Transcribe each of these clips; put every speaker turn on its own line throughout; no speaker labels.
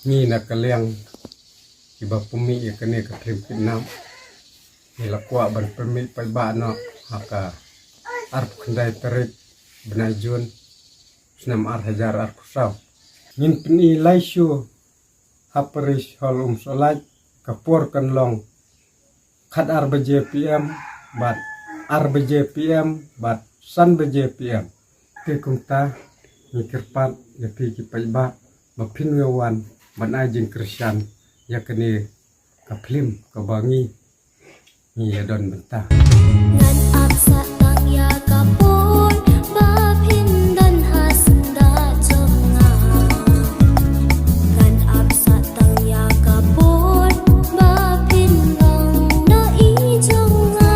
มีนักเลี้ยงที่บักปุ่มมีกันนี่กับพริมกินน้ำนี่ละกว่าบันปุ่มมีไปบ้านเนาะหากอาร์คันได้ตริกบนายจุนสนามอาร์ฮาร์อาร์คุสาวยินเป็นอีไลชูฮับริชฮอลสลายกับปวร์กันลองขัดอาร์บเจพีเอ็มบัดอาร์บเจพีเอ็มบัดซันบเจพีเอ็มที่คุมตามีกระปัดยาพีกิไปบ้าบักพินเววันบันไอจิงคริสชันยากันนี่กับพลิมกับบังงีมียาดอนบันตา
Ngan aksa tang ya kapon ba pindan hasda jonga Ngan aksa tang ya kapon ba pindang na I jonga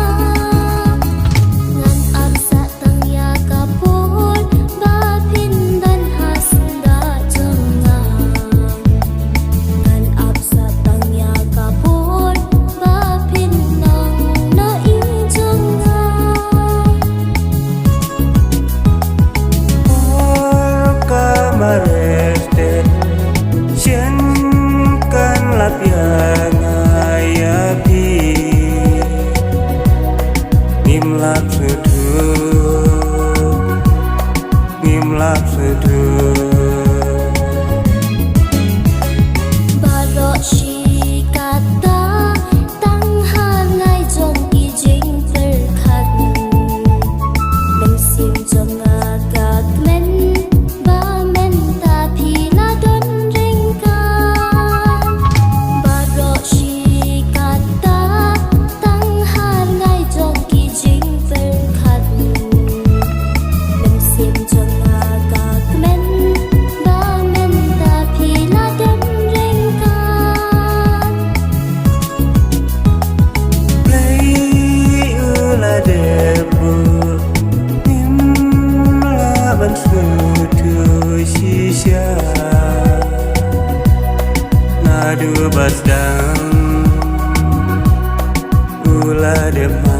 Ngan aksa tang ya kapon ba pindan hasda jonga Ngan aksa tang ya kapon ba pindang na I
Kamarete Sienkan lapian ayapi Nimlak seduh
Barok shi kata tang hangai jong I jing terkhat Men sim jong agak men ba men ta phila don ringkan Barok shi kata tang hangai jong I jing terkhat Men sim jong agak men ba men ta phila don ringkan
Play ula debu Nimla ban sutu shisha Nadu basdang Ula debu